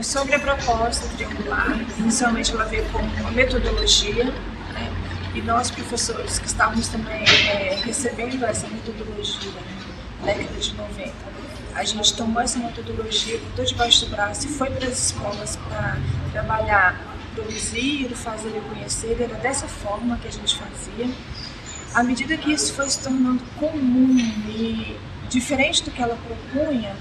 Sobre a proposta triangular, inicialmente ela veio como uma metodologia, né? E nós, professores que estávamos também recebendo essa metodologia na década de 90, a gente tomou essa metodologia, botou debaixo do braço e foi para as escolas para trabalhar, produzir, fazer e conhecer. Era dessa forma que a gente fazia. À medida que isso foi se tornando comum e diferente do que ela propunha,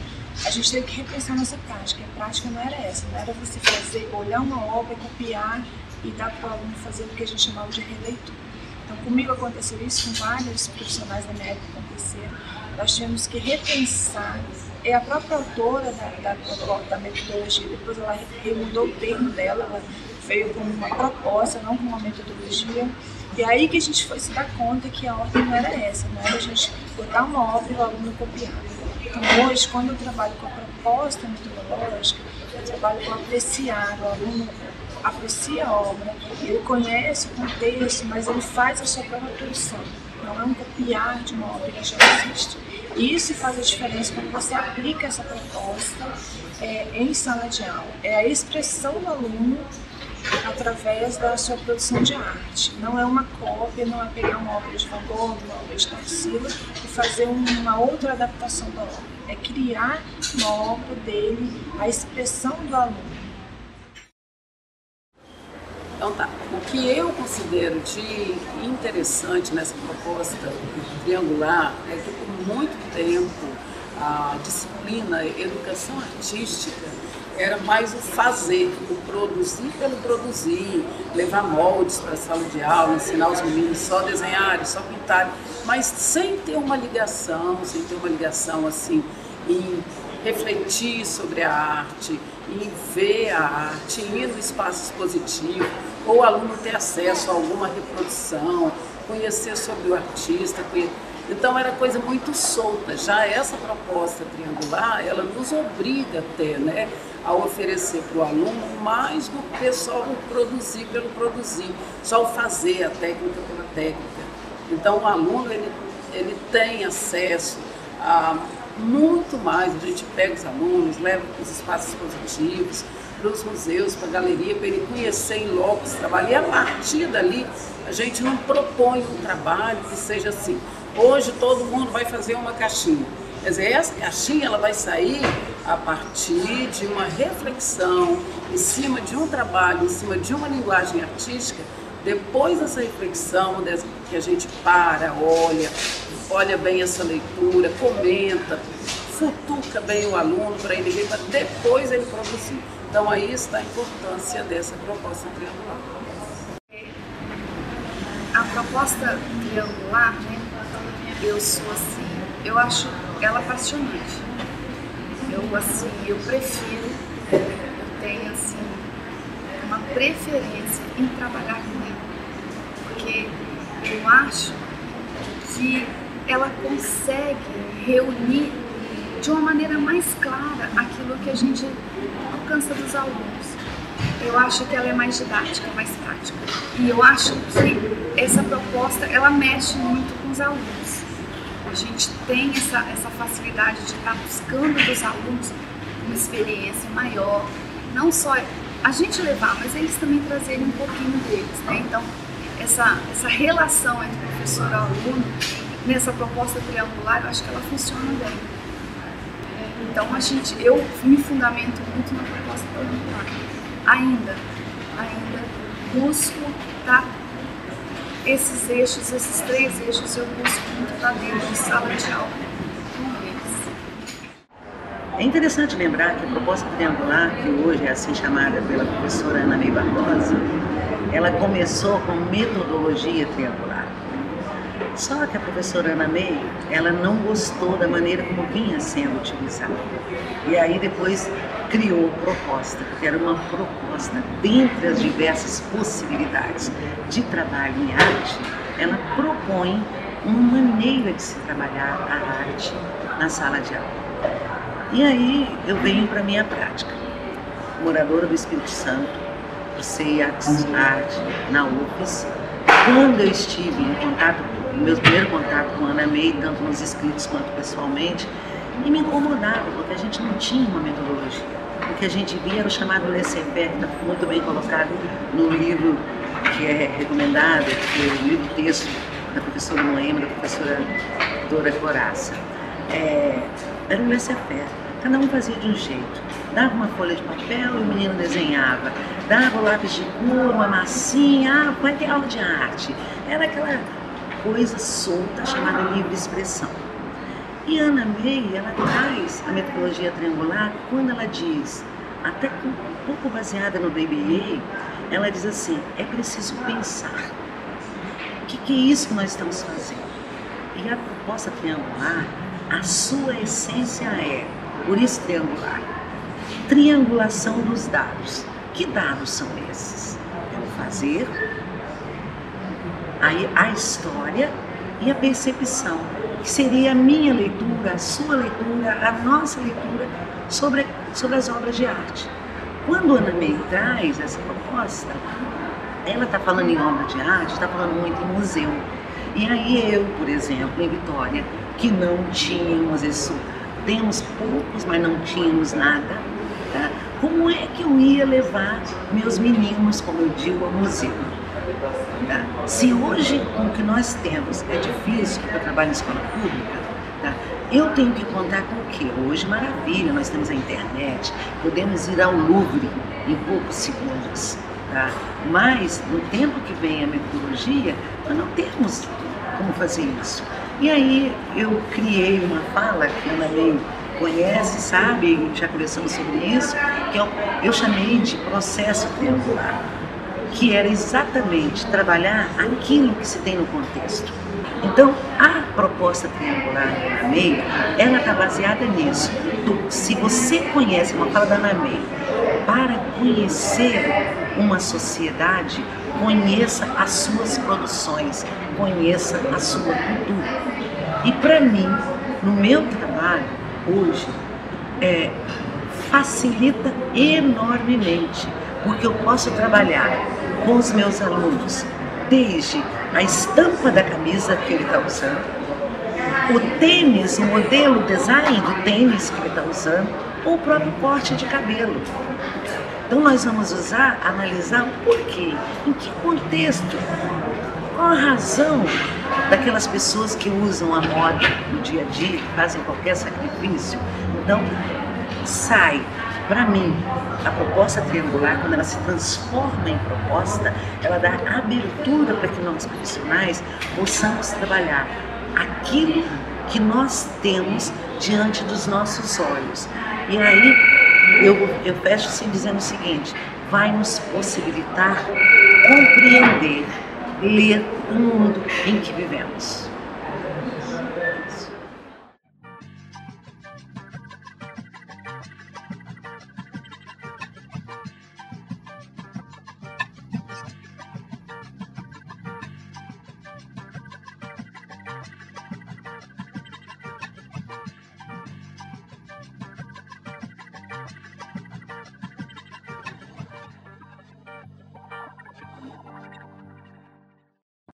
a gente teve que repensar nossa prática. A prática não era essa, não era você fazer, olhar uma obra, copiar e dar para o aluno fazer o que a gente chamava de releitura. Então comigo aconteceu isso, com vários profissionais da minha época aconteceram. Nós tivemos que repensar, a própria autora da metodologia, depois ela remudou o termo dela, ela veio como uma proposta, não como uma metodologia. E aí que a gente foi se dar conta que a ordem não era essa, não era a gente botar uma obra e o aluno copiar. Então hoje, quando eu trabalho com a proposta metodológica, eu trabalho com apreciar, o aluno aprecia a obra, ele conhece o contexto, mas ele faz a sua própria produção. Não é um copiar de uma obra que já existe. E isso faz a diferença quando você aplica essa proposta em sala de aula. É a expressão do aluno através da sua produção de arte. Não é uma cópia, não é pegar uma obra de Van Gogh, uma obra de Tarsila e fazer uma outra adaptação da obra. É criar uma obra dele, a expressão do aluno. Então tá, o que eu considero de interessante nessa proposta triangular é que por muito tempo a disciplina educação artística era mais o fazer, o produzir pelo produzir, levar moldes para a sala de aula, ensinar os meninos só desenharem, só pintarem, mas sem ter uma ligação assim, em refletir sobre a arte, em ver a arte, em ir no espaço expositivo, ou o aluno ter acesso a alguma reprodução, conhecer sobre o artista, Então era coisa muito solta. Já essa proposta triangular, ela nos obriga até, né, a oferecer para o aluno mais do que só o produzir pelo produzir, só o fazer, a técnica pela técnica. Então o aluno ele tem acesso a muito mais. A gente pega os alunos, leva para os espaços expositivos, para os museus, para a galeria, para ele conhecer em loco esse trabalho. E a partir dali, a gente não propõe um trabalho que seja assim, hoje todo mundo vai fazer uma caixinha. Quer dizer, essa caixinha ela vai sair a partir de uma reflexão, em cima de um trabalho, em cima de uma linguagem artística. Depois dessa reflexão, que a gente olha bem essa leitura, comenta, futuca bem o aluno para ele ver, para depois ele produzir. Então aí está a importância dessa proposta triangular. A proposta triangular, né, eu acho ela apaixonante. Eu prefiro, eu tenho assim, uma preferência em trabalhar com ela, porque eu acho que ela consegue reunir de uma maneira mais clara aquilo que a gente alcança dos alunos. Eu acho que ela é mais didática, mais prática. E eu acho que essa proposta, ela mexe muito com os alunos. A gente tem essa facilidade de estar buscando dos alunos uma experiência maior. Não só a gente levar, mas eles também trazerem um pouquinho deles, né? Então, essa relação entre professor e aluno, nessa proposta triangular, eu acho que ela funciona bem. Então, eu me fundamento muito na proposta triangular. Ainda busco esses eixos, esses 3 eixos, eu busco muito estar dentro de sala de aula com eles. É interessante lembrar que a proposta triangular, que hoje é assim chamada pela professora Ana May Barbosa, ela começou com metodologia triangular. Só que a professora Ana May, ela não gostou da maneira como vinha sendo utilizada. E aí depois criou proposta, que era uma proposta, dentre as diversas possibilidades de trabalho em arte, ela propõe uma maneira de se trabalhar a arte na sala de aula. E aí eu venho para a minha prática. Moradora do Espírito Santo, cursei arte na UFES. Quando eu estive em contato, meu primeiro contato com a Ana May, tanto nos escritos quanto pessoalmente, e me incomodava, porque a gente não tinha uma metodologia. O que a gente via era o chamado laissez-faire, que está muito bem colocado no livro que é recomendado, que é o livro-texto da professora Moema, da professora Dora Coraça. Era um laissez-faire, cada um fazia de um jeito. Dava uma folha de papel e o menino desenhava, dava o lápis de cor, uma massinha, vai ter aula de arte. Era aquela coisa solta chamada livre expressão. E Ana May, ela traz a metodologia triangular quando ela diz, até um pouco baseada no DBA, ela diz assim, é preciso pensar. O que é isso que nós estamos fazendo? E a proposta triangular, a sua essência é, por isso triangular, triangulação dos dados. Que dados são esses? É o fazer, a história e a percepção, que seria a minha leitura, a sua leitura, a nossa leitura sobre as obras de arte. Quando Ana May traz essa proposta, ela está falando em obra de arte, está falando muito em museu. E aí eu, por exemplo, em Vitória, que não tínhamos isso, temos poucos, mas não tínhamos nada, tá? Como é que eu ia levar meus meninos, como eu digo, ao museu? Tá? Se hoje o que nós temos é difícil, porque eu trabalho em escola pública, tá? Eu tenho que contar com o quê? Hoje, maravilha, nós temos a internet, podemos ir ao Louvre em poucos segundos, tá? Mas no tempo que vem a metodologia, nós não temos como fazer isso. E aí eu criei uma fala que a Ana May conhece, sabe, já conversamos sobre isso, que eu chamei de processo triangular, que era exatamente trabalhar aquilo que se tem no contexto. Então, a proposta triangular da Ana May, ela está baseada nisso. Se você conhece, uma fala da Ana May, para conhecer uma sociedade, conheça as suas produções, conheça a sua cultura. E para mim, no meu trabalho, hoje, facilita enormemente, porque eu posso trabalhar com os meus alunos desde a estampa da camisa que ele está usando, o tênis, o modelo, o design do tênis que ele está usando, ou o próprio corte de cabelo. Então nós vamos analisar o porquê, em que contexto, qual a razão daquelas pessoas que usam a moda no dia a dia, que fazem qualquer sacrifício. Então, para mim, a proposta triangular, quando ela se transforma em proposta, ela dá abertura para que nós profissionais possamos trabalhar aquilo que nós temos diante dos nossos olhos. E aí, eu fecho assim dizendo o seguinte, vai nos possibilitar compreender, ler o mundo em que vivemos.